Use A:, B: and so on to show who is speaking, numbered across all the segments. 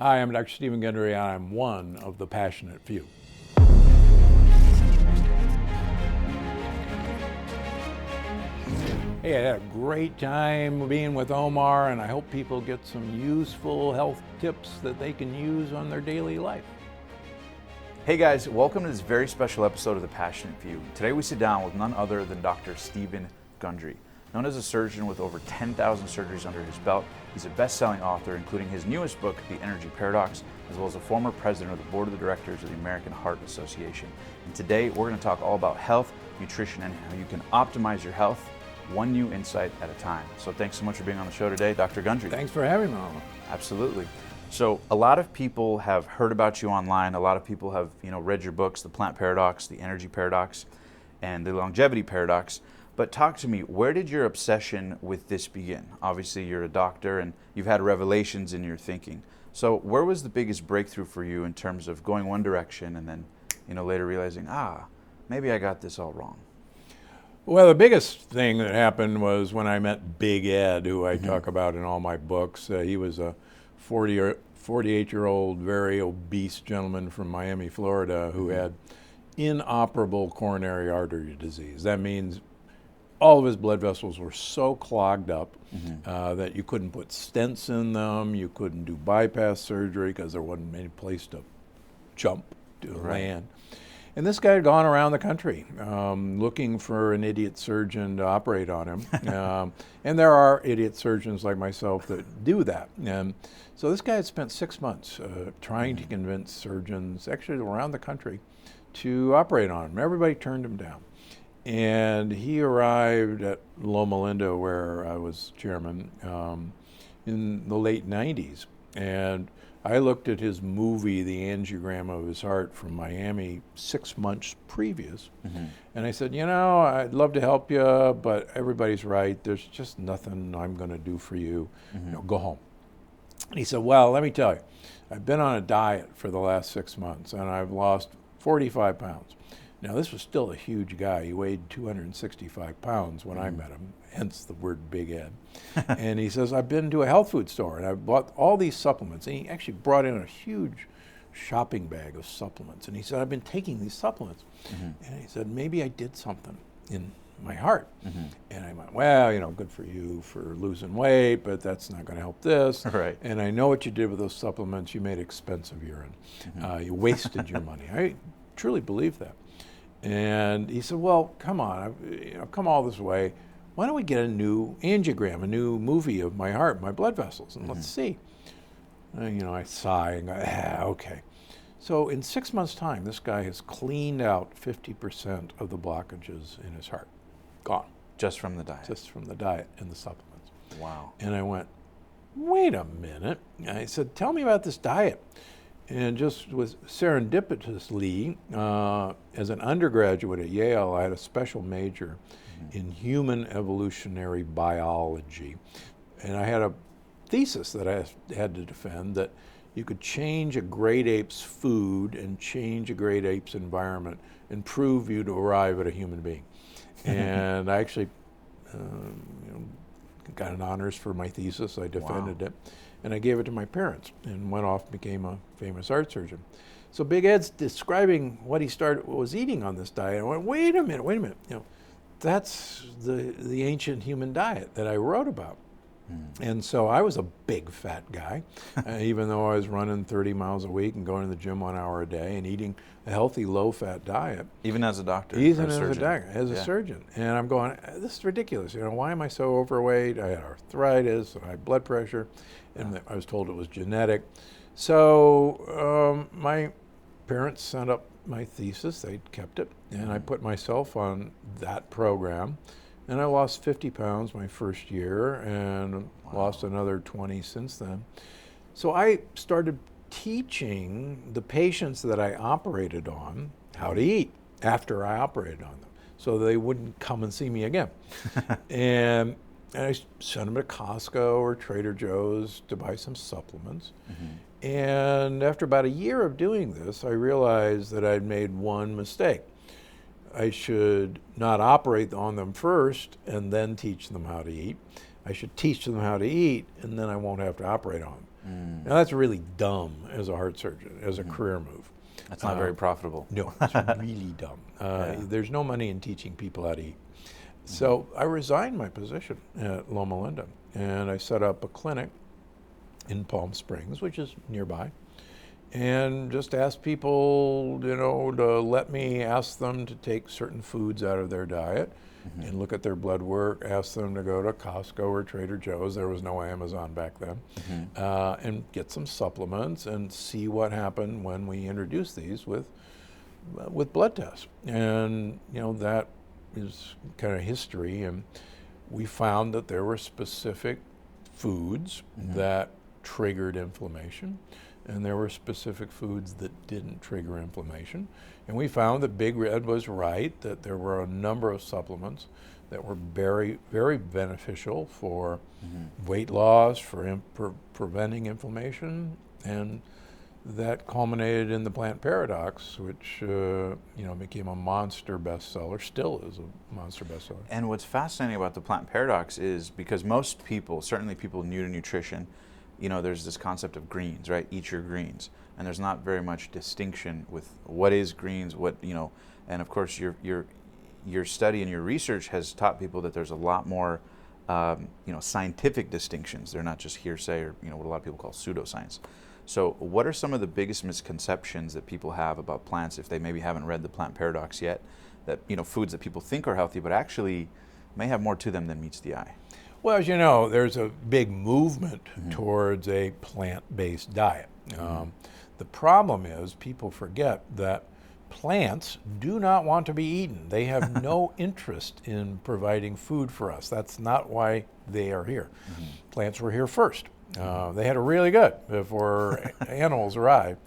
A: Hi, I'm Dr. Stephen Gundry, and I'm one of the passionate few. Hey, I had a great time being with Omar, and I hope people get some useful health tips that they can use on their daily life.
B: Hey guys, welcome to this very special episode of The Passionate Few. Today we sit down with none other than Dr. Stephen Gundry. Known as a surgeon with over 10,000 surgeries under his belt, he's a best-selling author, including his newest book, The Energy Paradox, as well as a former president of the board of directors of the American Heart Association. And today we're going to talk all about health, nutrition, and how you can optimize your health one new insight at a time. So thanks so much for being on the show today, Dr. Gundry.
A: Thanks for having me, Omar.
B: Absolutely. So a lot of people have heard about you online. A lot of people have, read your books, The Plant Paradox, The Energy Paradox, and The Longevity Paradox. But talk to me, where did your obsession with this begin? Obviously, you're a doctor and you've had revelations in your thinking. So where was the biggest breakthrough for you in terms of going one direction and then, later realizing, maybe I got this all wrong?
A: Well, the biggest thing that happened was when I met Big Ed, who I talk about in all my books. He was a 48-year-old, very obese gentleman from Miami, Florida, who had inoperable coronary artery disease. That means all of his blood vessels were so clogged up that you couldn't put stents in them, you couldn't do bypass surgery because there wasn't any place to jump to land. And this guy had gone around the country looking for an idiot surgeon to operate on him. And there are idiot surgeons like myself that do that. And so this guy had spent 6 months trying to convince surgeons, actually around the country, to operate on him. Everybody turned him down. And he arrived at Loma Linda, where I was chairman, in the late 90s. And I looked at his movie, The Angiogram of His Heart, from Miami 6 months previous. And I said, I'd love to help you, but everybody's right. There's just nothing I'm going to do for you. Go home. And he said, well, let me tell you, I've been on a diet for the last 6 months, and I've lost 45 pounds. Now, this was still a huge guy. He weighed 265 pounds when I met him, hence the word Big Ed. And he says, I've been to a health food store, and I bought all these supplements. And he actually brought in a huge shopping bag of supplements. And he said, I've been taking these supplements. And he said, maybe I did something in my heart. And I went, well, good for you for losing weight, but that's not going to help this.
B: Right.
A: And I know what you did with those supplements. You made expensive urine. You wasted your money. I truly believe that. And he said, well, come on, I've come all this way. Why don't we get a new angiogram, a new movie of my heart, my blood vessels, and let's see. And, I sigh and go, okay. So in 6 months' time, this guy has cleaned out 50% of the blockages in his heart. Gone.
B: Just from the diet?
A: Just from the diet and the supplements.
B: Wow.
A: And I went, wait a minute. And I said, tell me about this diet. And just with serendipitously, as an undergraduate at Yale, I had a special major in human evolutionary biology. And I had a thesis that I had to defend that you could change a great ape's food and change a great ape's environment and prove you'd arrive at a human being. And I actually got an honors for my thesis. I defended it. And I gave it to my parents and went off and became a famous heart surgeon. So Big Ed's describing what he was eating on this diet. I went, wait a minute. That's the ancient human diet that I wrote about. And so I was a big fat guy, even though I was running 30 miles a week and going to the gym 1 hour a day and eating a healthy low-fat diet.
B: Even as a doctor?
A: Even as a doctor, as a surgeon. And I'm going, this is ridiculous. Why am I so overweight? I had arthritis, and I had blood pressure, and I was told it was genetic. So my parents sent up my thesis. They kept it, and I put myself on that program. And I lost 50 pounds my first year and lost another 20 since then. So I started teaching the patients that I operated on how to eat after I operated on them, so they wouldn't come and see me again. And I sent them to Costco or Trader Joe's to buy some supplements. And after about a year of doing this, I realized that I'd made one mistake. I should not operate on them first and then teach them how to eat. I should teach them how to eat, and then I won't have to operate on them. Now that's really dumb as a heart surgeon, as a career move.
B: That's not very profitable.
A: No, it's really dumb. There's no money in teaching people how to eat. So I resigned my position at Loma Linda, and I set up a clinic in Palm Springs, which is nearby, and just asked people, to let me ask them to take certain foods out of their diet and look at their blood work, ask them to go to Costco or Trader Joe's, there was no Amazon back then, and get some supplements and see what happened when we introduced these with blood tests. And, that is kind of history, and we found that there were specific foods that triggered inflammation, and there were specific foods that didn't trigger inflammation. And we found that Big Red was right, that there were a number of supplements that were very, very beneficial for weight loss, for preventing inflammation, and that culminated in the Plant Paradox, which became a monster bestseller, still is a monster bestseller.
B: And what's fascinating about the Plant Paradox is because most people, certainly people new to nutrition, there's this concept of greens, right? Eat your greens. And there's not very much distinction with what is greens, and of course your study and your research has taught people that there's a lot more, scientific distinctions. They're not just hearsay or, what a lot of people call pseudoscience. So what are some of the biggest misconceptions that people have about plants if they maybe haven't read the Plant Paradox yet, that, foods that people think are healthy but actually may have more to them than meets the eye?
A: Well, as you know, there's a big movement towards a plant-based diet. The problem is people forget that plants do not want to be eaten. They have no interest in providing food for us. That's not why they are here. Plants were here first. They had it really good before animals arrived.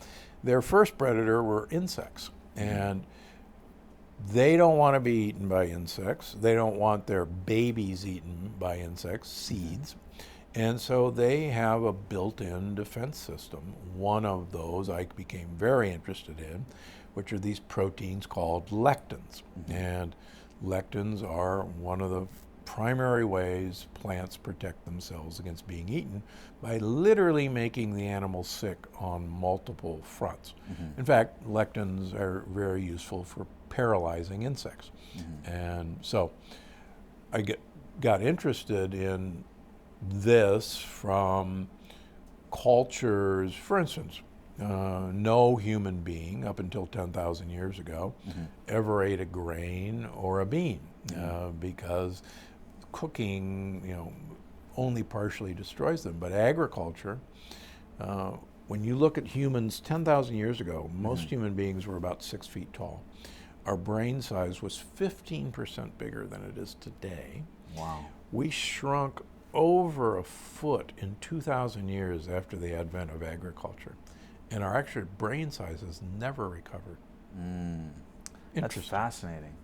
A: Their first predator were insects, and they don't want to be eaten by insects. They don't want their babies eaten by insects, seeds. And so they have a built-in defense system. One of those I became very interested in, which are these proteins called lectins. And lectins are one of the primary ways plants protect themselves against being eaten by literally making the animal sick on multiple fronts. In fact, lectins are very useful for paralyzing insects. And so I got interested in this from cultures. For instance, no human being up until 10,000 years ago ever ate a grain or a bean because cooking, only partially destroys them. But agriculture, when you look at humans 10,000 years ago, most human beings were about 6 feet tall. Our brain size was 15% bigger than it is today.
B: Wow.
A: We shrunk over a foot in 2,000 years after the advent of agriculture. And our actual brain size has never recovered.
B: That's fascinating.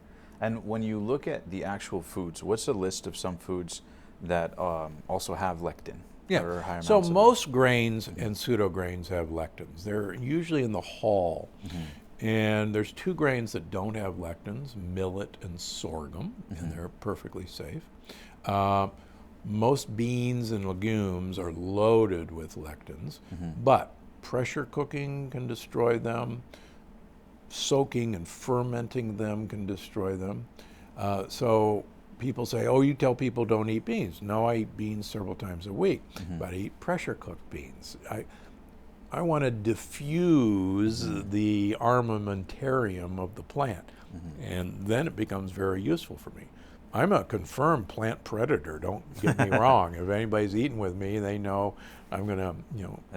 B: And when you look at the actual foods, what's the list of some foods that also have lectin? Or high
A: So
B: amounts of
A: most grains and pseudograins have lectins. They're usually in the hull. And there's two grains that don't have lectins, millet and sorghum, and they're perfectly safe. Most beans and legumes are loaded with lectins, but pressure cooking can destroy them. Soaking and fermenting them can destroy them. So people say, oh, you tell people don't eat beans. No, I eat beans several times a week, but I eat pressure cooked beans. I want to diffuse the armamentarium of the plant, and then it becomes very useful for me. I'm a confirmed plant predator, don't get me wrong. If anybody's eating with me, they know I'm going to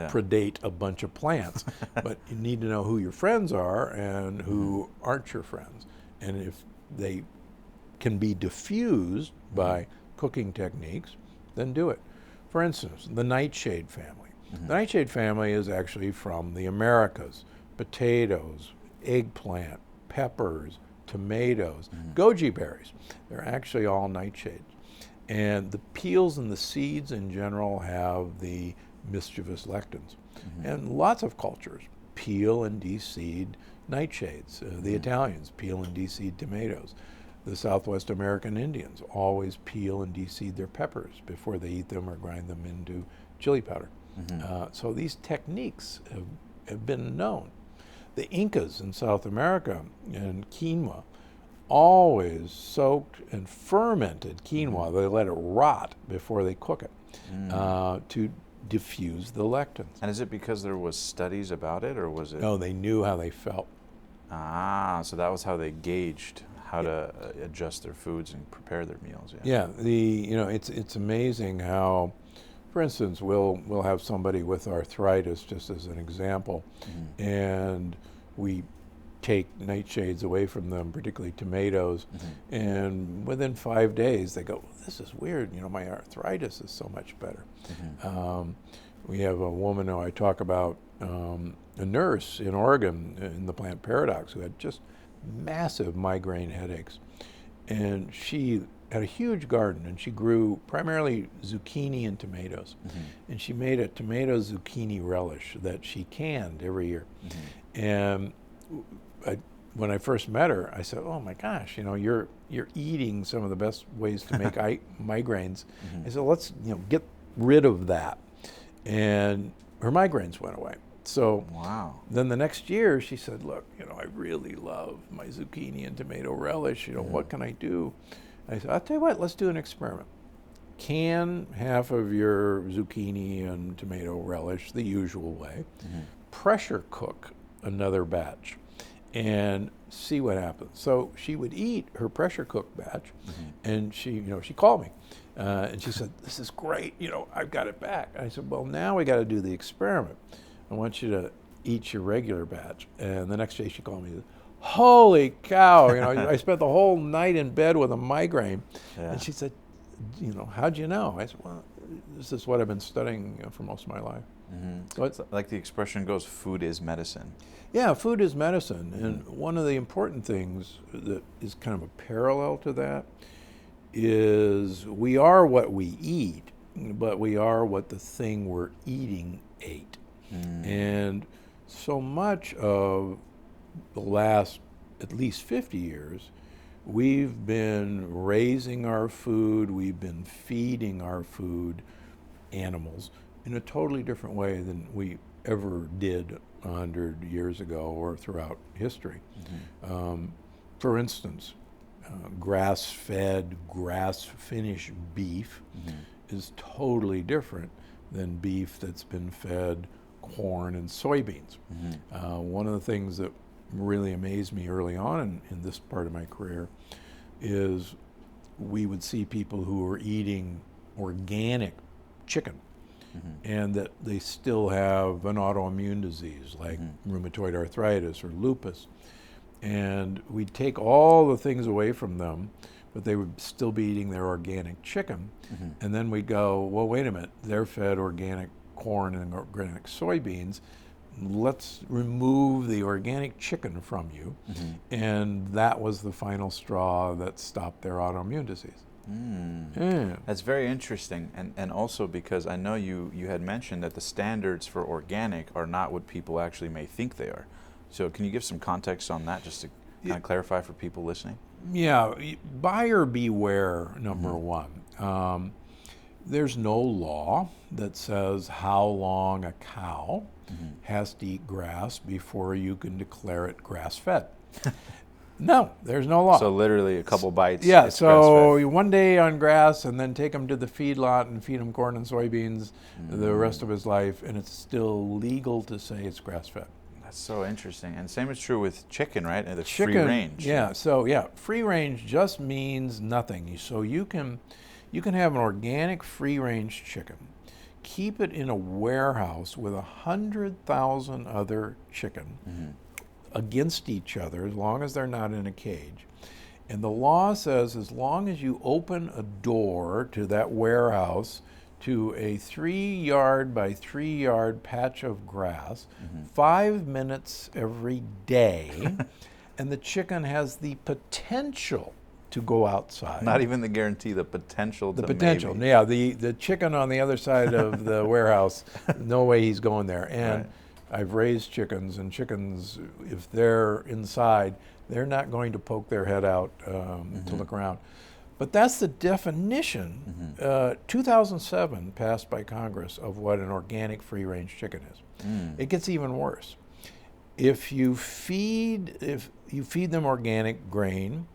A: predate a bunch of plants. But you need to know who your friends are and who aren't your friends. And if they can be diffused by cooking techniques, then do it. For instance, the nightshade family. The nightshade family is actually from the Americas. Potatoes, eggplant, peppers, tomatoes, goji berries. They're actually all nightshades. And the peels and the seeds in general have the mischievous lectins. And lots of cultures peel and de-seed nightshades. The Italians peel and de-seed tomatoes. The Southwest American Indians always peel and de-seed their peppers before they eat them or grind them into chili powder. So these techniques have been known. The Incas in South America and quinoa always soaked and fermented quinoa. They let it rot before they cook it to diffuse the lectins.
B: And is it because there was studies about it, or was it?
A: No, they knew how they felt.
B: Ah, so that was how they gauged how to adjust their foods and prepare their meals.
A: Yeah, it's amazing how, for instance, we'll have somebody with arthritis, just as an example, and we take nightshades away from them, particularly tomatoes, and within 5 days they go, this is weird, my arthritis is so much better. We have a woman who I talk about, a nurse in Oregon in the plant paradox, who had just massive migraine headaches, and she had a huge garden, and she grew primarily zucchini and tomatoes, and she made a tomato zucchini relish that she canned every year. And when I first met her, I said, oh my gosh, you're eating some of the best ways to make migraines. I said, let's get rid of that. And her migraines went away. So then the next year she said, look, I really love my zucchini and tomato relish. What can I do? I said, I'll tell you what, let's do an experiment. Can half of your zucchini and tomato relish the usual way, pressure cook another batch, and see what happens. So she would eat her pressure cooked batch, and she called me, and she said, this is great, I've got it back. I said, well, now we got to do the experiment. I want you to eat your regular batch. And the next day she called me, holy cow, I spent the whole night in bed with a migraine. And she said, how'd you know? I said, well, this is what I've been studying for most of my life.
B: So it's like the expression goes, food is medicine.
A: Yeah, food is medicine. And one of the important things that is kind of a parallel to that is we are what we eat, but we are what the thing we're eating ate. And so much of the last at least 50 years, we've been raising our food, we've been feeding our food animals in a totally different way than we ever did 100 years ago or throughout history. For instance, grass-fed, grass-finished beef is totally different than beef that's been fed corn and soybeans. One of the things that really amazed me early on in this part of my career is we would see people who were eating organic chicken and that they still have an autoimmune disease like rheumatoid arthritis or lupus. And we'd take all the things away from them, but they would still be eating their organic chicken. And then we'd go, well, wait a minute, they're fed organic corn and organic soybeans. Let's remove the organic chicken from you. And that was the final straw that stopped their autoimmune disease.
B: That's very interesting, and also because I know you had mentioned that the standards for organic are not what people actually may think they are. So can you give some context on that, just to kind of clarify for people listening?
A: Yeah, buyer beware, number one. There's no law that says how long a cow has to eat grass before you can declare it grass-fed. No, there's no law.
B: So literally a couple bites.
A: Yeah, so one day on grass and then take him to the feedlot and feed him corn and soybeans the rest of his life, and it's still legal to say it's grass-fed.
B: That's so interesting. And same is true with chicken, right? And the
A: chicken,
B: free range.
A: Yeah, so yeah, free range just means nothing. So you can have an organic free range chicken, keep it in a warehouse with 100,000 other chicken against each other, as long as they're not in a cage. And the law says as long as you open a door to that warehouse to a 3-yard by 3-yard patch of grass, 5 minutes every day, and the chicken has the potential to go outside.
B: Not even the guarantee, the potential.
A: The potential, maybe. Yeah. The chicken on the other side of the warehouse, no way he's going there. And I've raised chickens, and chickens, if they're inside, they're not going to poke their head out to look around. But that's the definition, 2007 passed by Congress, of what an organic free-range chicken is. It gets even worse. If you feed them organic grain,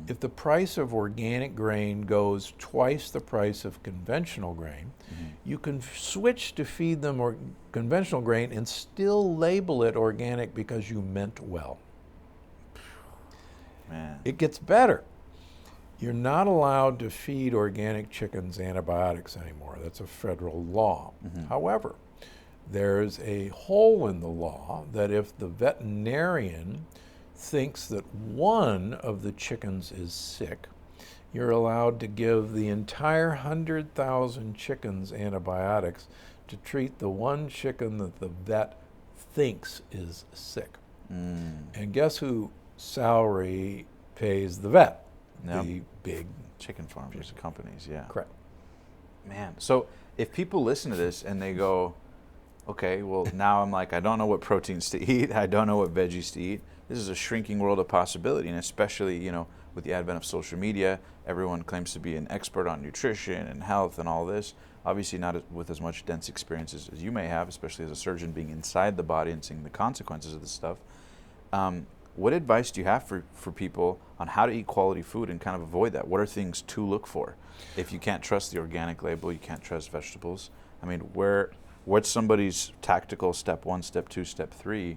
A: if the price of organic grain goes twice the price of conventional grain, you can switch to feed them conventional grain and still label it organic because you meant well.
B: Man.
A: It gets better. You're not allowed to feed organic chickens antibiotics anymore. That's a federal law. However, there's a hole in the law that if the veterinarian thinks that one of the chickens is sick, you're allowed to give the entire 100,000 chickens antibiotics to treat the one chicken that the vet thinks is sick. And guess who salary pays the vet?
B: Yep.
A: The big
B: Chicken farmers, companies, yeah.
A: Correct.
B: Man, so if people listen to this and they go, okay, well now I'm like, I don't know what proteins to eat, I don't know what veggies to eat. This is a shrinking world of possibility, and especially, you know, with the advent of social media, everyone claims to be an expert on nutrition and health and all this. Obviously not with as much dense experiences as you may have, especially as a surgeon being inside the body and seeing the consequences of this stuff. What advice do you have for people on how to eat quality food and kind of avoid that? What are things to look for? If you can't trust the organic label, you can't trust vegetables. I mean, what's somebody's tactical step 1, step 2, step 3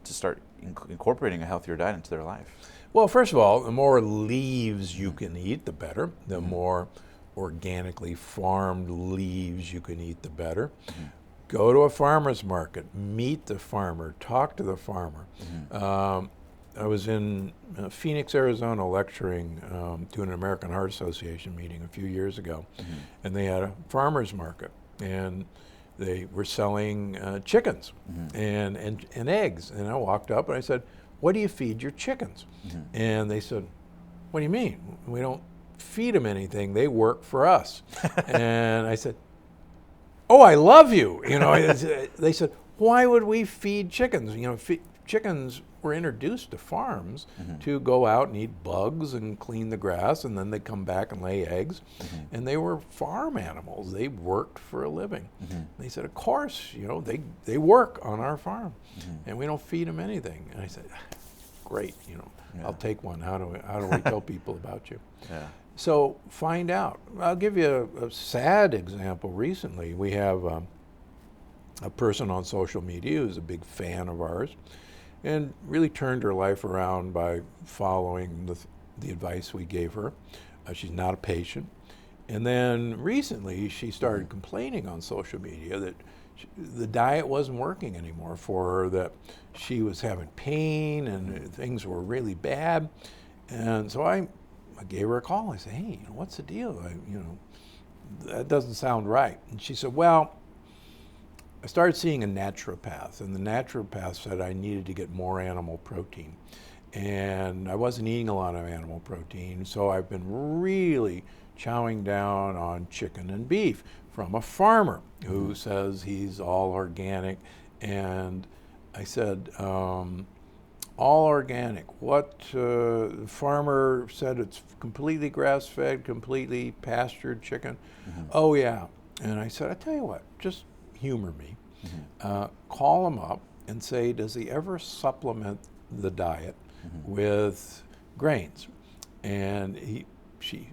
B: to start incorporating a healthier diet into their life?
A: Well, first of all, the more leaves you can eat, the better. The more organically farmed leaves you can eat, the better. Go to a farmer's market, meet the farmer, talk to the farmer. I was in Phoenix, Arizona, lecturing to an American Heart Association meeting a few years ago, and they had a farmer's market, and they were selling chickens and eggs. And I walked up and I said, "What do you feed your chickens?" And they said, "What do you mean? We don't feed them anything. They work for us." And I said, "Oh, I love you." You know, they said, "Why would we feed chickens?" You know, chickens were introduced to farms to go out and eat bugs and clean the grass, and then they come back and lay eggs. And they were farm animals. They worked for a living. They said, "Of course, you know, they work on our farm, and we don't feed them anything." And I said, "Great, you know, I'll take one. How do we tell people about you?"
B: Yeah.
A: So find out. I'll give you a sad example. Recently, we have a person on social media who's a big fan of ours, and really turned her life around by following the advice we gave her. She's not a patient. And then recently she started complaining on social media that the diet wasn't working anymore for her, that she was having pain and things were really bad. And so I gave her a call. I said, "Hey, you know, what's the deal? That doesn't sound right." And she said, "Well, I started seeing a naturopath, and the naturopath said I needed to get more animal protein. And I wasn't eating a lot of animal protein, so I've been really chowing down on chicken and beef from a farmer who says he's all organic." And I said, "All organic. What the farmer said it's completely grass-fed, completely pastured chicken?" "Oh, yeah." And I said, "I tell you what, just humor me. Call him up and say, does he ever supplement the diet with grains?" And she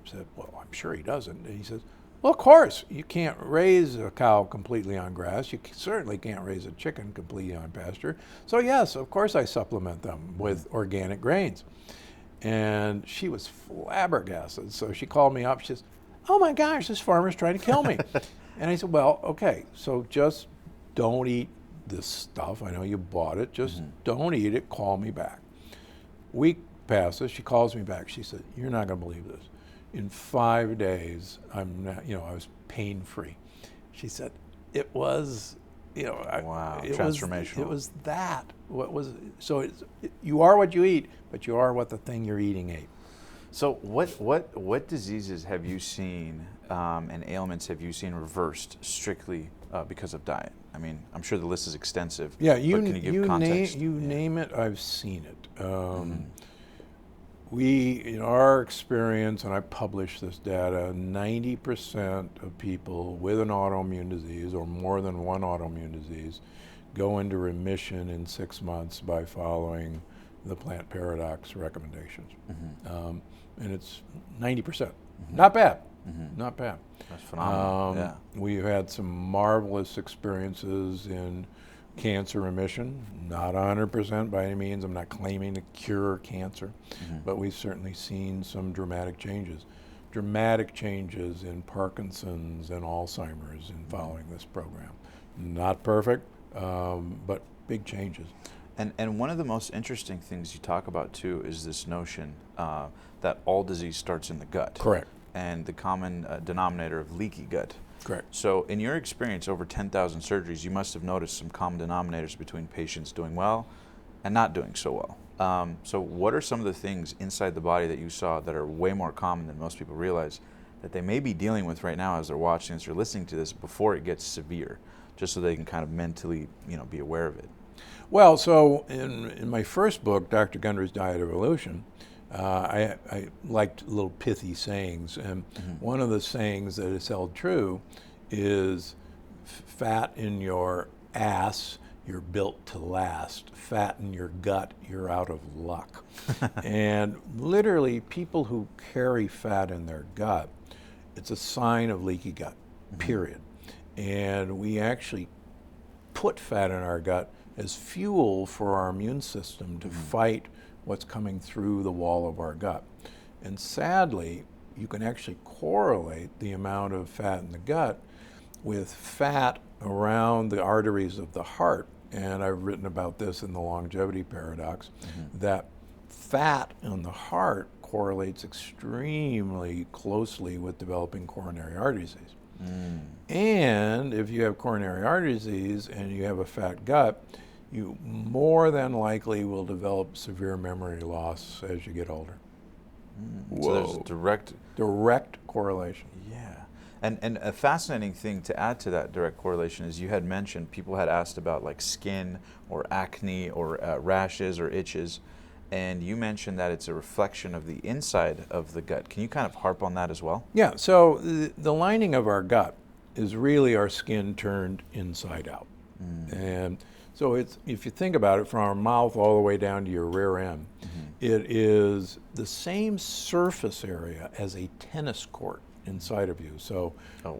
A: said, "Well, I'm sure he doesn't." And he says, "Well, of course, you can't raise a cow completely on grass. You certainly can't raise a chicken completely on pasture. So yes, of course I supplement them with organic grains." And she was flabbergasted. So she called me up. She says, "Oh my gosh, this farmer's trying to kill me." And I said, "Well, okay, so just don't eat this stuff. I know you bought it. Just don't eat it. Call me back." Week passes. She calls me back. She said, "You're not going to believe this. In 5 days, I was pain-free." She said, "It was,
B: Wow,
A: it
B: transformational.
A: it was that. What was so? You are what you eat, but you are what the thing you're eating ate."
B: So what diseases have you seen and ailments have you seen reversed strictly because of diet? I mean, I'm sure the list is extensive.
A: Yeah,
B: but can you give context?
A: name it, I've seen it. In our experience, and I published this data, 90% of people with an autoimmune disease or more than one autoimmune disease go into remission in 6 months by following the plant paradox recommendations. And it's 90%. Not bad. Not bad.
B: That's phenomenal.
A: We've had some marvelous experiences in cancer remission, not 100% by any means. I'm not claiming to cure cancer, but we've certainly seen some dramatic changes. Dramatic changes in Parkinson's and Alzheimer's in following this program. Not perfect, but big changes.
B: And one of the most interesting things you talk about too is this notion that all disease starts in the gut.
A: Correct.
B: And the common denominator of leaky gut.
A: Correct.
B: So in your experience, over 10,000 surgeries, you must have noticed some common denominators between patients doing well and not doing so well. So what are some of the things inside the body that you saw that are way more common than most people realize that they may be dealing with right now as they're watching this or listening to this before it gets severe, just so they can kind of mentally, be aware of it?
A: Well, so in my first book, Dr. Gundry's Diet Evolution, I liked little pithy sayings, and one of the sayings that is held true is fat in your ass, you're built to last. Fat in your gut, you're out of luck. And literally, people who carry fat in their gut, it's a sign of leaky gut, period. And we actually put fat in our gut as fuel for our immune system to fight what's coming through the wall of our gut. And sadly, you can actually correlate the amount of fat in the gut with fat around the arteries of the heart. And I've written about this in the longevity paradox, that fat in the heart correlates extremely closely with developing coronary artery disease. And if you have coronary artery disease and you have a fat gut, you more than likely will develop severe memory loss as you get older.
B: So there's a
A: direct correlation.
B: Yeah. And a fascinating thing to add to that direct correlation is you had mentioned people had asked about like skin or acne or rashes or itches, and you mentioned that it's a reflection of the inside of the gut. Can you kind of harp on that as well?
A: Yeah, so the lining of our gut is really our skin turned inside out. And so it's, if you think about it, from our mouth all the way down to your rear end, it is the same surface area as a tennis court inside of you. So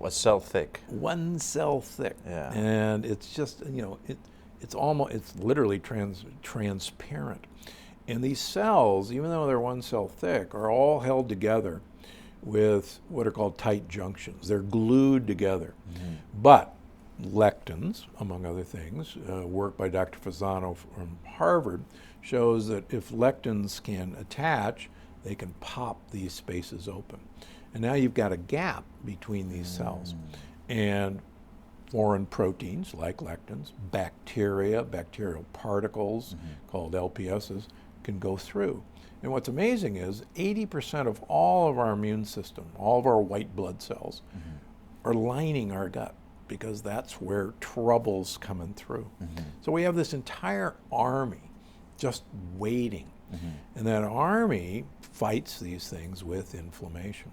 B: a cell thick.
A: 1 cell thick.
B: Yeah.
A: And it's just, it's literally transparent. And these cells, even though they're 1 cell thick, are all held together with what are called tight junctions. They're glued together. But lectins, among other things, work by Dr. Fasano from Harvard, shows that if lectins can attach, they can pop these spaces open. And now you've got a gap between these cells. And foreign proteins like lectins, bacteria, bacterial particles called LPSs, can go through. And what's amazing is 80% of all of our immune system, all of our white blood cells, are lining our gut, because that's where trouble's coming through. So we have this entire army just waiting. And that army fights these things with inflammation.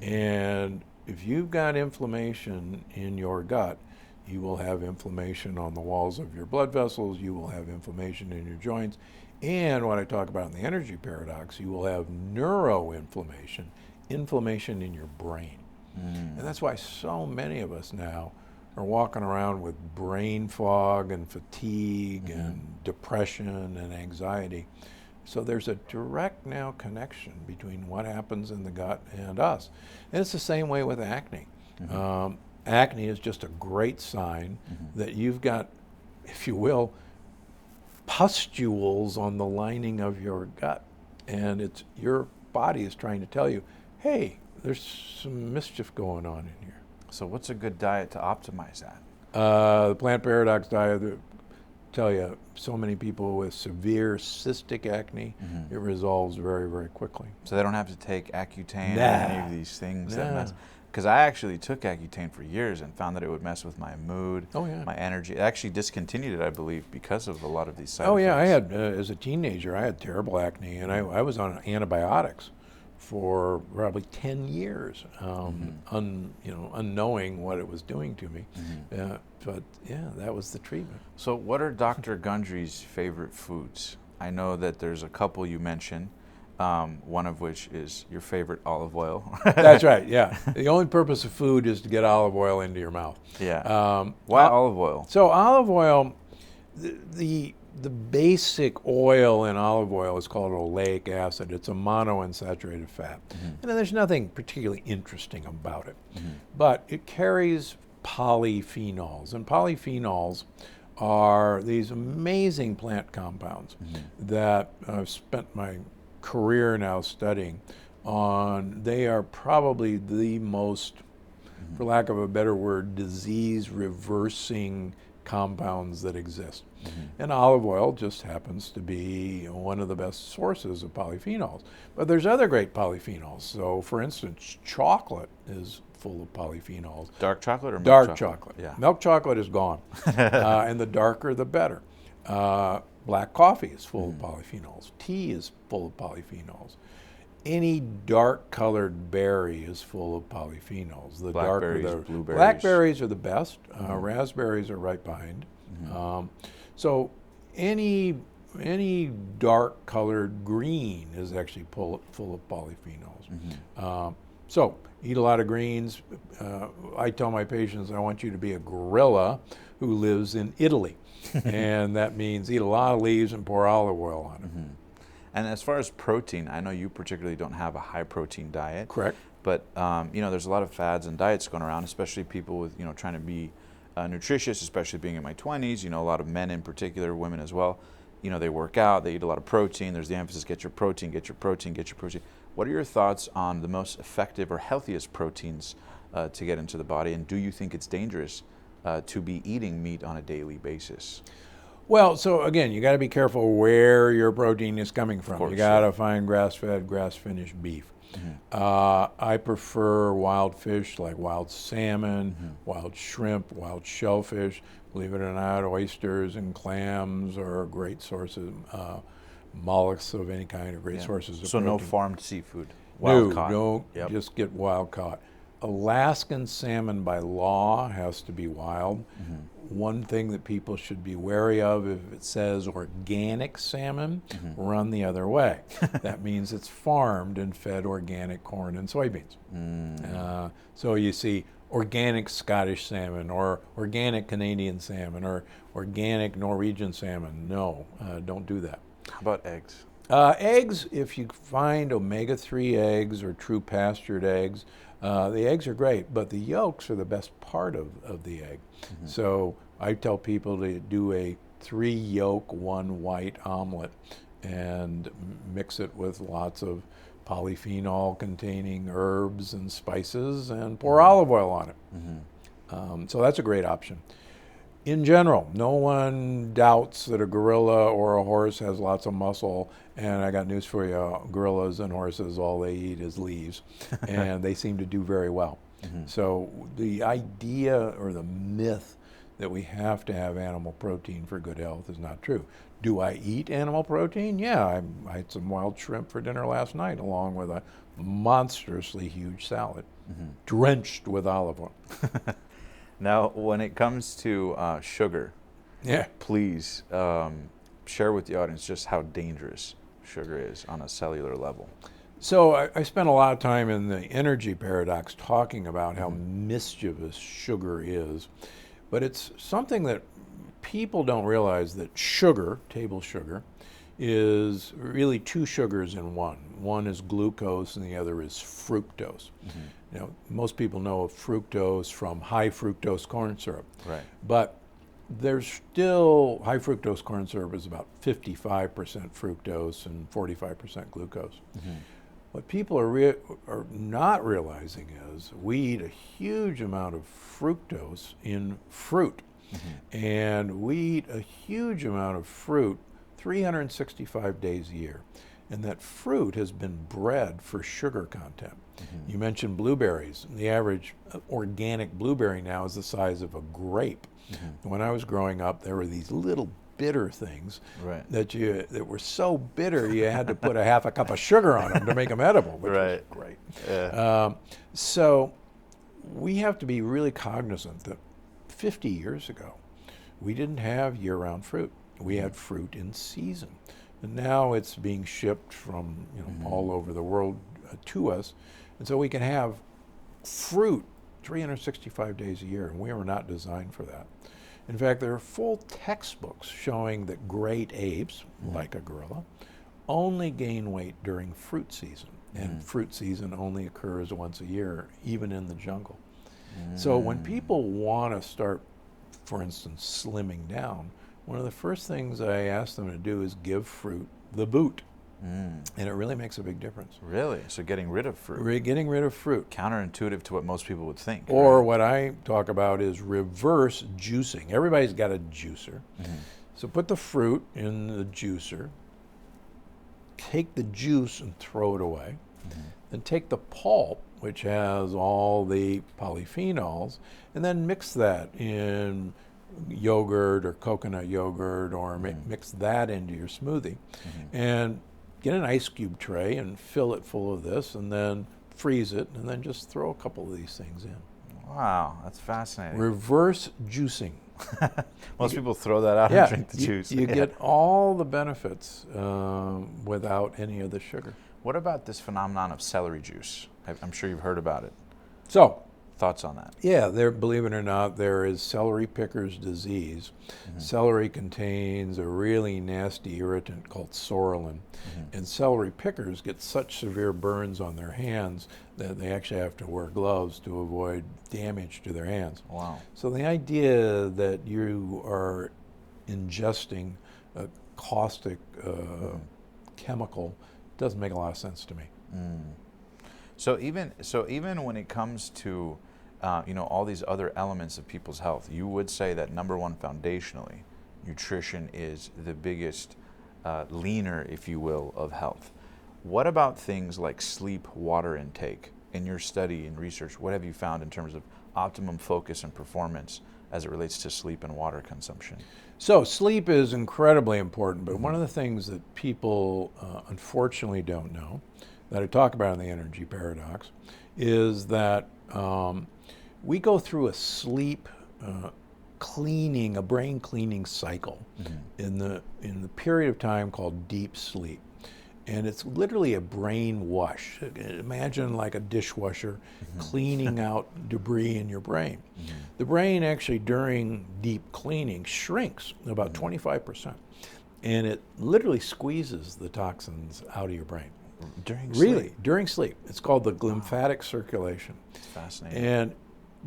A: And if you've got inflammation in your gut, you will have inflammation on the walls of your blood vessels, you will have inflammation in your joints, and what I talk about in the energy paradox, you will have neuroinflammation, inflammation in your brain. And that's why so many of us now are walking around with brain fog and fatigue and depression and anxiety. So there's a direct now connection between what happens in the gut and us. And it's the same way with acne. Acne is just a great sign that you've got, if you will, pustules on the lining of your gut. And it's your body is trying to tell you, hey, there's some mischief going on in here.
B: So what's a good diet to optimize that?
A: The plant paradox diet, tell you, so many people with severe cystic acne, it resolves very, very quickly.
B: So they don't have to take Accutane or any of these things that mess. Because I actually took Accutane for years and found that it would mess with my mood, my energy. I actually discontinued it, I believe, because of a lot of these side effects.
A: I had, as a teenager, I had terrible acne, and I was on antibiotics for probably 10 years, unknowing what it was doing to me. But yeah, that was the treatment.
B: So what are Dr. Gundry's favorite foods? I know that there's a couple you mentioned, one of which is your favorite olive oil.
A: That's right, yeah. The only purpose of food is to get olive oil into your mouth.
B: Yeah. Why olive oil?
A: So olive oil, the basic oil in olive oil is called oleic acid. It's a monounsaturated fat. And there's nothing particularly interesting about it. But it carries polyphenols. And polyphenols are these amazing plant compounds that I've spent my career now studying on. They are probably the most, for lack of a better word, disease-reversing compounds that exist. And olive oil just happens to be one of the best sources of polyphenols. But there's other great polyphenols. So for instance, chocolate is full of polyphenols.
B: Dark chocolate or milk
A: Dark chocolate.
B: Yeah.
A: Milk chocolate is gone. And the darker the better. Black coffee is full of polyphenols. Tea is full of polyphenols. Any dark colored berry is full of polyphenols. The
B: Blackberries,
A: darker the
B: blueberries.
A: Blackberries are the best. Raspberries are right behind. So any dark colored green is actually full of polyphenols. So eat a lot of greens. I tell my patients I want you to be a gorilla who lives in Italy. And that means eat a lot of leaves and pour olive oil on it.
B: And as far as protein, I know you particularly don't have a high protein diet.
A: Correct.
B: But there's a lot of fads and diets going around, especially people with trying to be nutritious, especially being in my 20s. A lot of men in particular, women as well. They work out, they eat a lot of protein. There's the emphasis: get your protein, get your protein, get your protein. What are your thoughts on the most effective or healthiest proteins to get into the body? And do you think it's dangerous to be eating meat on a daily basis?
A: Well, so again, you got to be careful where your protein is coming from.
B: Course,
A: you got to find grass-fed, grass-finished beef. I prefer wild fish like wild salmon, wild shrimp, wild shellfish. Believe it or not, oysters and clams are great sources. Mollusks of any kind are great sources of
B: so
A: protein.
B: No farmed seafood. Wild caught.
A: No, just get wild caught. Alaskan salmon by law has to be wild. One thing that people should be wary of, if it says organic salmon, run the other way. That means it's farmed and fed organic corn and soybeans. So you see organic Scottish salmon or organic Canadian salmon or organic Norwegian salmon. No, don't do that.
B: How about eggs?
A: Eggs, if you find omega-3 eggs or true pastured eggs, the eggs are great, but the yolks are the best part of the egg. So I tell people to do a 3 yolk, 1 white omelet and mix it with lots of polyphenol containing herbs and spices and pour olive oil on it. So that's a great option. In general, no one doubts that a gorilla or a horse has lots of muscle, and I got news for you, gorillas and horses, all they eat is leaves, and they seem to do very well. So the idea or the myth that we have to have animal protein for good health is not true. Do I eat animal protein? Yeah, I had some wild shrimp for dinner last night along with a monstrously huge salad, drenched with olive oil.
B: Now, when it comes to sugar, please share with the audience just how dangerous sugar is on a cellular level.
A: So I spent a lot of time in the energy paradox talking about how mischievous sugar is, but it's something that people don't realize, that sugar, table sugar, is really 2 sugars in one. One is glucose and the other is fructose. Most people know of fructose from high fructose corn syrup.
B: Right.
A: But there's still, high fructose corn syrup is about 55% fructose and 45% glucose. What people are not realizing is we eat a huge amount of fructose in fruit. And we eat a huge amount of fruit 365 days a year. and that fruit has been bred for sugar content. You mentioned blueberries. The average organic blueberry now is the size of a grape. When I was growing up, there were these little bitter things that were so bitter you had to put half a cup of sugar on them to make them edible, which was great. So we have to be really cognizant that 50 years ago, we didn't have year-round fruit. We had fruit in season. And now it's being shipped from all over the world to us. And so we can have fruit 365 days a year, and we were not designed for that. In fact, there are full textbooks showing that great apes, like a gorilla, only gain weight during fruit season. And fruit season only occurs once a year, even in the jungle. So when people want to start, for instance, slimming down, one of the first things I ask them to do is give fruit the boot. And it really makes a big difference.
B: Really? So getting rid of fruit?
A: Getting rid of fruit.
B: Counterintuitive to what most people would think.
A: Or what I talk about is reverse juicing. Everybody's got a juicer. So put the fruit in the juicer, take the juice and throw it away, then take the pulp, which has all the polyphenols, and then mix that in yogurt or coconut yogurt, or mix that into your smoothie. And get an ice cube tray and fill it full of this, and then freeze it, and then just throw a couple of these things in.
B: Wow, that's fascinating.
A: Reverse juicing.
B: Most people throw that out and drink the juice.
A: You get all the benefits without any of the sugar.
B: What about this phenomenon of celery juice? I'm sure you've heard about it.
A: So,
B: thoughts on that?
A: Yeah, believe it or not, there is celery picker's disease. Celery contains a really nasty irritant called psoralen. And celery pickers get such severe burns on their hands that they actually have to wear gloves to avoid damage to their hands.
B: Wow.
A: So the idea that you are ingesting a caustic chemical doesn't make a lot of sense to me.
B: So even when it comes to all these other elements of people's health, you would say that number one, foundationally, nutrition is the biggest leaner, if you will, of health. What about things like sleep, water intake? In your study and research, what have you found in terms of optimum focus and performance as it relates to sleep and water consumption?
A: So sleep is incredibly important, but one of the things that people unfortunately don't know, that I talk about in the energy paradox, is that we go through a sleep cleaning, a brain cleaning cycle in the period of time called deep sleep. And it's literally a brain wash. Imagine like a dishwasher cleaning out debris in your brain. The brain actually during deep cleaning shrinks about 25%. And it literally squeezes the toxins out of your brain.
B: During sleep?
A: Really, during sleep. It's called the lymphatic circulation.
B: It's fascinating.
A: And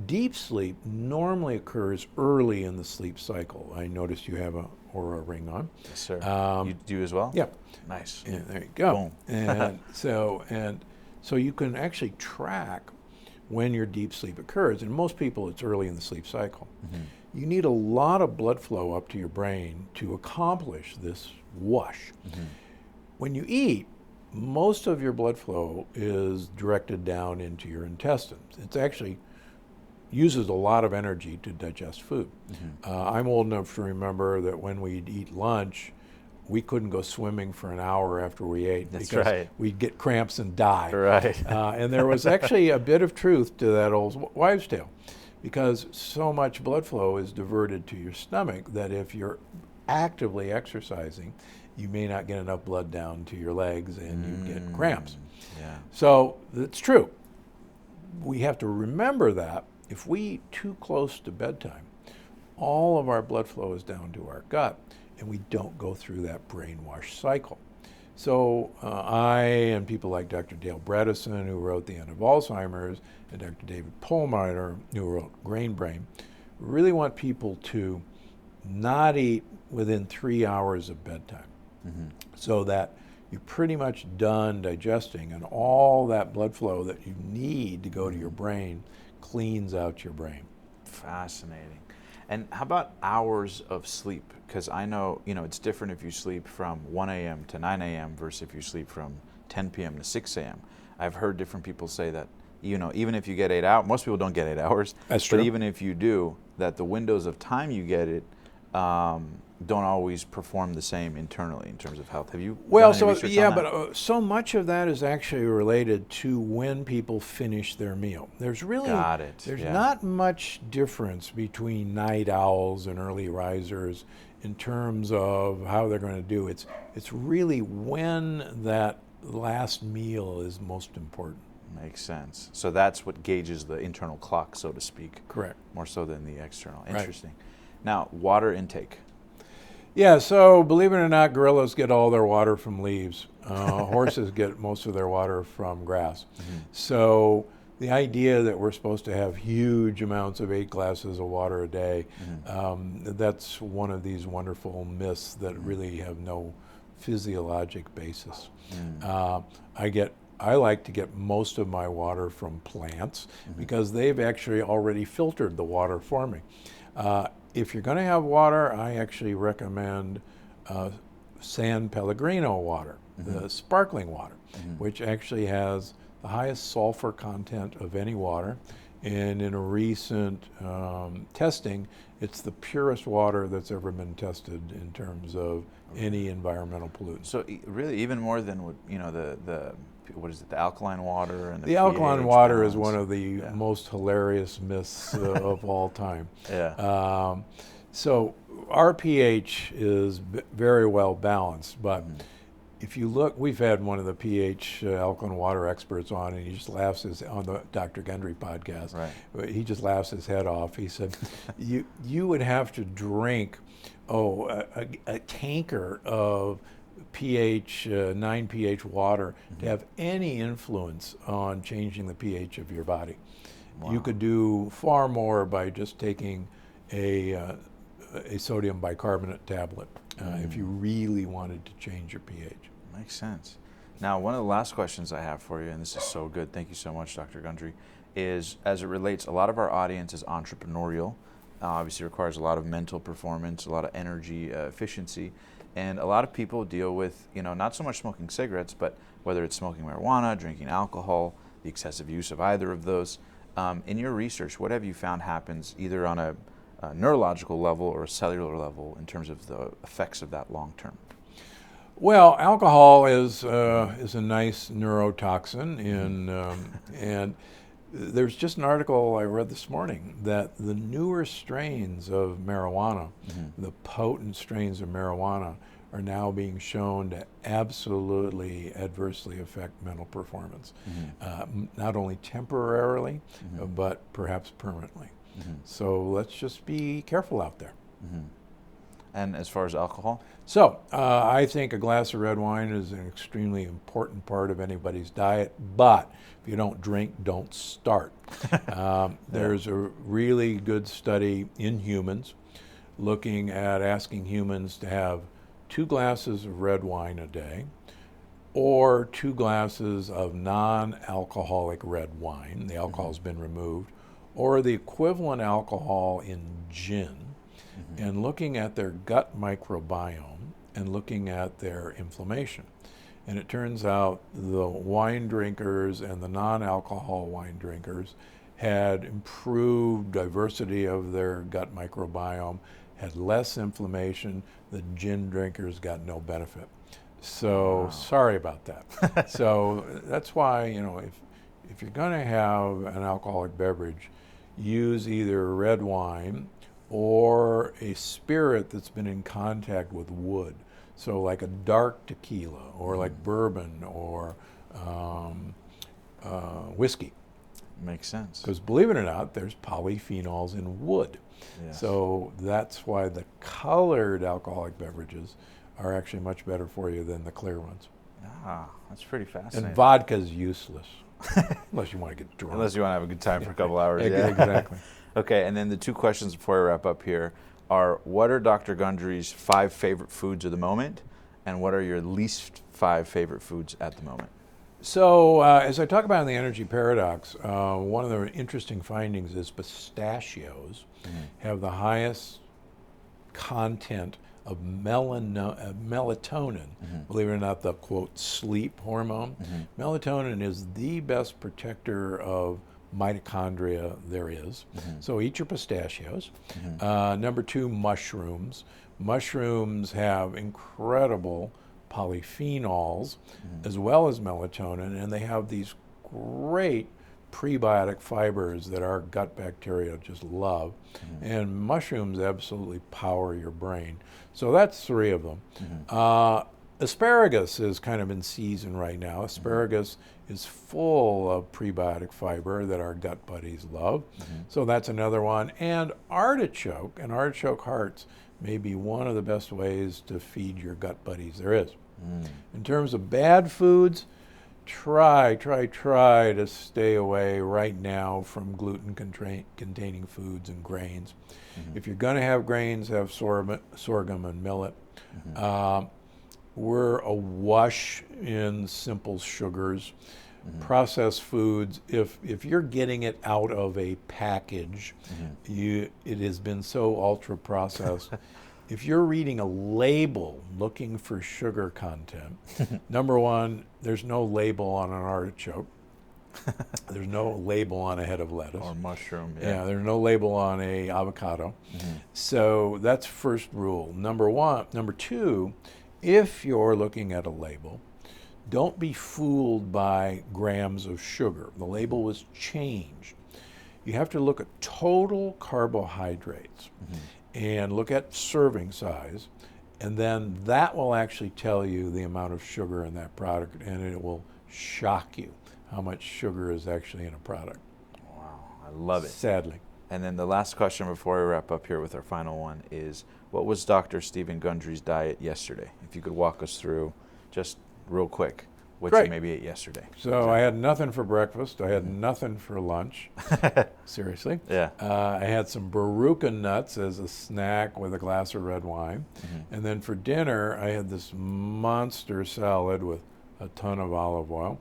A: deep sleep normally occurs early in the sleep cycle. I noticed you have a Oura ring on.
B: Yes, sir. You do as well?
A: Yep.
B: Nice.
A: Yeah, there you go.
B: Boom.
A: and so you can actually track when your deep sleep occurs. And most people, it's early in the sleep cycle. You need a lot of blood flow up to your brain to accomplish this wash. When you eat, most of your blood flow is directed down into your intestines. It's actually uses a lot of energy to digest food. I'm old enough to remember that when we'd eat lunch, we couldn't go swimming for an hour after we ate because we'd get cramps and die. And there was actually a bit of truth to that old wives' tale, because so much blood flow is diverted to your stomach that if you're actively exercising, you may not get enough blood down to your legs and you get cramps. So it's true. We have to remember that if we eat too close to bedtime, all of our blood flow is down to our gut, and we don't go through that brainwash cycle. So I and people like Dr. Dale Bredesen, who wrote The End of Alzheimer's, and Dr. David Perlmutter, who wrote Grain Brain, really want people to not eat within 3 hours of bedtime, so that you're pretty much done digesting, and all that blood flow that you need to go to your brain cleans out your brain.
B: Fascinating. And how about hours of sleep? Because I know, it's different if you sleep from 1 a.m. to 9 a.m. versus if you sleep from 10 p.m. to 6 a.m. I've heard different people say that, even if you get 8 hours, most people don't get 8 hours.
A: That's true.
B: But even if you do, that the windows of time you get it don't always perform the same internally in terms of health. Have you done any research on that?
A: But so much of that is actually related to when people finish their meal. There's really not much difference between night owls and early risers in terms of how they're going to do. It's really when that last meal is most important.
B: Makes sense. So that's what gauges the internal clock, so to speak.
A: Correct.
B: More so than the external.
A: Right.
B: Interesting. Now, water intake.
A: Yeah, so believe it or not, gorillas get all their water from leaves. Horses get most of their water from grass.
B: Mm-hmm.
A: So the idea that we're supposed to have huge amounts of 8 glasses of water a day, that's one of these wonderful myths that really have no physiologic basis. I like to get most of my water from plants because they've actually already filtered the water for me. If you're going to have water, I actually recommend San Pellegrino water, the sparkling water, which actually has the highest sulfur content of any water. And in a recent testing, it's the purest water that's ever been tested in terms of any environmental pollutant.
B: So really, even more than the alkaline water and
A: the alkaline water
B: balance.
A: is one of the most hilarious myths of all time. So our pH is very well balanced, but if you look, we've had one of the pH alkaline water experts on, and he just laughs on the Dr. Gundry podcast. Right. He just laughs his head off. He said, "You would have to drink, a tanker of pH 9 pH water to have any influence on changing the pH of your body. Wow. You could do far more by just taking a sodium bicarbonate tablet if you really wanted to change your pH."
B: Makes sense. Now, one of the last questions I have for you, and this is so good, thank you so much, Dr. Gundry, is as it relates, a lot of our audience is entrepreneurial, obviously requires a lot of mental performance, a lot of energy efficiency, and a lot of people deal with, not so much smoking cigarettes, but whether it's smoking marijuana, drinking alcohol, the excessive use of either of those. In your research, what have you found happens either on a neurological level or a cellular level in terms of the effects of that long term?
A: Well, alcohol is a nice neurotoxin, and there's just an article I read this morning that the newer strains of marijuana, the potent strains of marijuana, are now being shown to absolutely adversely affect mental performance, not only temporarily, but perhaps permanently. So let's just be careful out there.
B: And as far as alcohol?
A: So I think a glass of red wine is an extremely important part of anybody's diet, but if you don't drink, don't start. There's a really good study in humans looking at asking humans to have 2 glasses of red wine a day or 2 glasses of non-alcoholic red wine, the alcohol's been removed, or the equivalent alcohol in gin, and looking at their gut microbiome and looking at their inflammation. And it turns out the wine drinkers and the non-alcohol wine drinkers had improved diversity of their gut microbiome, had less inflammation. The gin drinkers got no benefit. So sorry about that. So that's why, if you're going to have an alcoholic beverage, use either red wine or a spirit that's been in contact with wood. So like a dark tequila or like bourbon or whiskey.
B: Makes sense.
A: Because believe it or not, there's polyphenols in wood.
B: Yes.
A: So that's why the colored alcoholic beverages are actually much better for you than the clear ones.
B: That's pretty fascinating.
A: And vodka's useless. Unless you want to get drunk.
B: Unless you want to have a good time for a couple hours.
A: Exactly.
B: Okay, and then the 2 questions before I wrap up here are, what are Dr. Gundry's 5 favorite foods of the moment, and what are your least 5 favorite foods at the moment?
A: So, as I talk about in the energy paradox, one of the interesting findings is pistachios have the highest content of melatonin. Believe it or not, the quote sleep hormone. Melatonin is the best protector of mitochondria there is. So eat your pistachios. Number two, mushrooms. Mushrooms have incredible polyphenols as well as melatonin, and they have these great prebiotic fibers that our gut bacteria just love. And mushrooms absolutely power your brain. So that's three of them. Asparagus is kind of in season right now. Asparagus is full of prebiotic fiber that our gut buddies love. So that's another one. And artichoke hearts may be one of the best ways to feed your gut buddies there is. In terms of bad foods, try to stay away right now from gluten-containing foods and grains. If you're going to have grains, have sorghum and millet. We're awash in simple sugars. Processed foods, if you're getting it out of a package, it has been so ultra processed. If you're reading a label looking for sugar content, number one, there's no label on an artichoke. There's no label on a head of lettuce.
B: Or mushroom.
A: Yeah, there's no label on a avocado. So that's first rule. Number two, if you're looking at a label, don't be fooled by grams of sugar. The label was changed. You have to look at total carbohydrates and look at serving size, and then that will actually tell you the amount of sugar in that product, and it will shock you how much sugar is actually in a product.
B: Wow, I love it.
A: Sadly.
B: And then the last question before we wrap up here with our final one is, what was Dr. Stephen Gundry's diet yesterday? If you could walk us through, just real quick, what you maybe ate yesterday.
A: So I had nothing for breakfast. I had nothing for lunch. Seriously.
B: Yeah.
A: I had some baruca nuts as a snack with a glass of red wine. And then for dinner, I had this monster salad with a ton of olive oil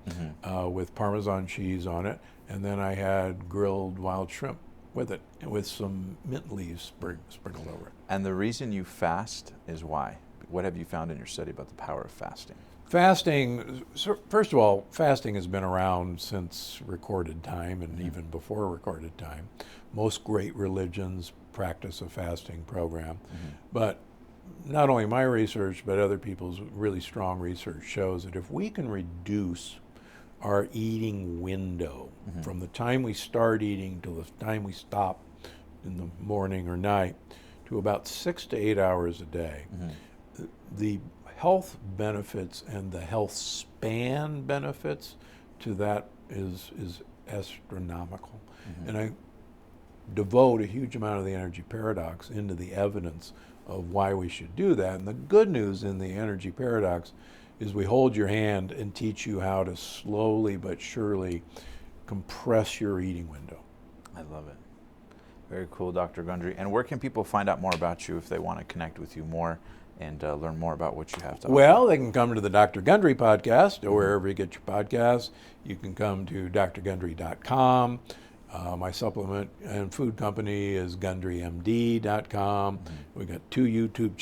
A: with Parmesan cheese on it. And then I had grilled wild shrimp with it, with some mint leaves sprinkled over it.
B: And the reason you fast is why? What have you found in your study about the power of fasting?
A: Fasting, first of all, fasting has been around since recorded time and even before recorded time. Most great religions practice a fasting program. But not only my research, but other people's really strong research shows that if we can reduce our eating window from the time we start eating to the time we stop in the morning or night to about 6 to 8 hours a day, the health benefits and the health span benefits to that is astronomical. And I devote a huge amount of the energy paradox into the evidence of why we should do that. And the good news in the energy paradox is we hold your hand and teach you how to slowly but surely compress your eating window.
B: I love it. Very cool, Dr. Gundry. And where can people find out more about you if they want to connect with you more and learn more about what you have to offer?
A: Well, they can come to the Dr. Gundry podcast or wherever you get your podcasts. You can come to drgundry.com. My supplement and food company is gundrymd.com. We've got 2 YouTube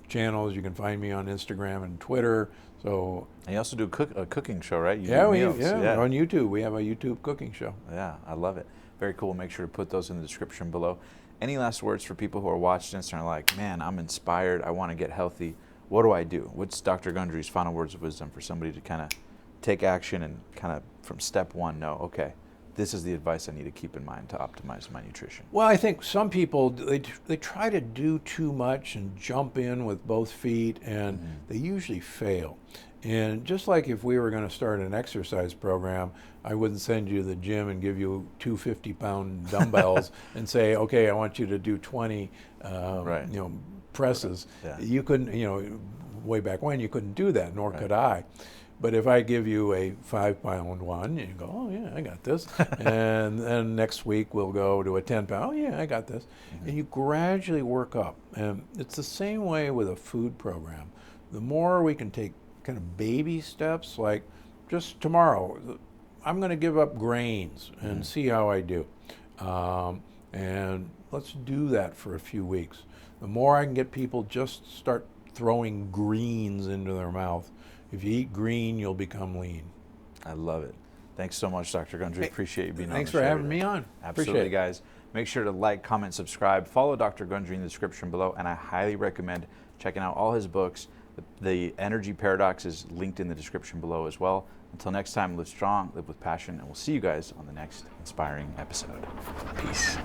A: channels. You can find me on Instagram and Twitter. So,
B: and you also do a cooking show, right? You
A: yeah,
B: do meals.
A: On YouTube. We have a YouTube cooking show.
B: Yeah, I love it. Very cool. Make sure to put those in the description below. Any last words for people who are watching this and are like, man, I'm inspired. I want to get healthy. What do I do? What's Dr. Gundry's final words of wisdom for somebody to kind of take action and kind of from step one know, okay, this is the advice I need to keep in mind to optimize my nutrition? Well,
A: I think some people, they try to do too much and jump in with both feet, and they usually fail. And just like if we were going to start an exercise program, I wouldn't send you to the gym and give you 2 50-pound dumbbells and say, okay, I want you to do 20 presses.
B: Yeah.
A: You couldn't, way back when, you couldn't do that, nor could I. But if I give you a 5-pound one, you go, oh yeah, I got this. And then next week we'll go to a 10-pound, oh yeah, I got this. And you gradually work up. And it's the same way with a food program. The more we can take kind of baby steps, like just tomorrow, I'm going to give up grains and see how I do. And let's do that for a few weeks. The more I can get people just start throwing greens into their mouth. If you eat green, you'll become lean.
B: I love it. Thanks so much, Dr. Gundry.
A: Hey,
B: appreciate you being on the
A: thanks
B: show
A: for having
B: today.
A: me on.
B: Absolutely, guys. Make sure to like, comment, subscribe. Follow Dr. Gundry in the description below, and I highly recommend checking out all his books. The Energy Paradox is linked in the description below as well. Until next time, live strong, live with passion, and we'll see you guys on the next inspiring episode. Peace.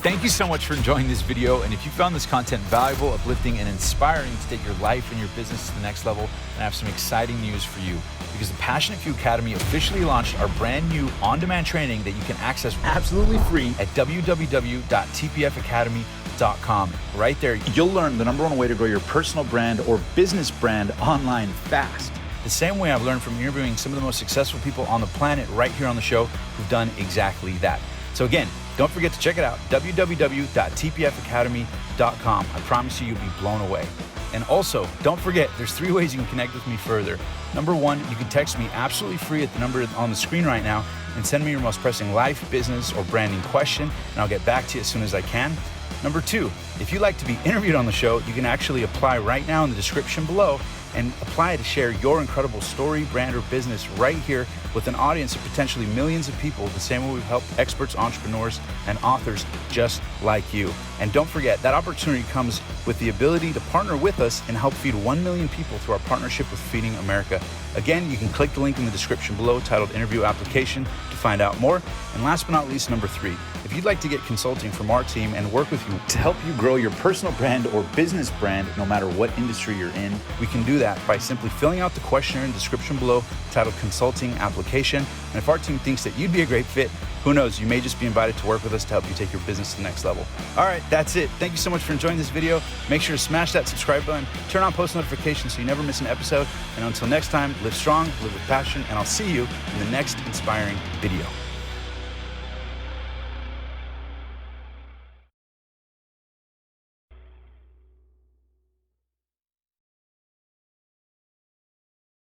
B: Thank you so much for enjoying this video. And if you found this content valuable, uplifting, and inspiring to take your life and your business to the next level, then I have some exciting news for you. Because the Passionate Few Academy officially launched our brand new on-demand training that you can access absolutely free at www.tpfacademy.com. Right there, you'll learn the #1 way to grow your personal brand or business brand online fast. The same way I've learned from interviewing some of the most successful people on the planet right here on the show who've done exactly that. So again, don't forget to check it out, www.tpfacademy.com. I promise you'll be blown away. And also, don't forget, there's 3 ways you can connect with me further. #1, you can text me absolutely free at the number on the screen right now and send me your most pressing life, business, or branding question, and I'll get back to you as soon as I can. #2, if you'd like to be interviewed on the show, you can actually apply right now in the description below and apply to share your incredible story, brand, or business right here with an audience of potentially millions of people, the same way we've helped experts, entrepreneurs, and authors just like you. And don't forget, that opportunity comes with the ability to partner with us and help feed 1 million people through our partnership with Feeding America. Again, you can click the link in the description below titled Interview Application to find out more. And last but not least, #3, if you'd like to get consulting from our team and work with you to help you grow your personal brand or business brand, no matter what industry you're in, we can do that by simply filling out the questionnaire in the description below titled Consulting Application. And if our team thinks that you'd be a great fit, who knows, you may just be invited to work with us to help you take your business to the next level. All right, that's it. Thank you so much for enjoying this video. Make sure to smash that subscribe button, turn on post notifications so you never miss an episode. And until next time, live strong, live with passion, and I'll see you in the next inspiring video.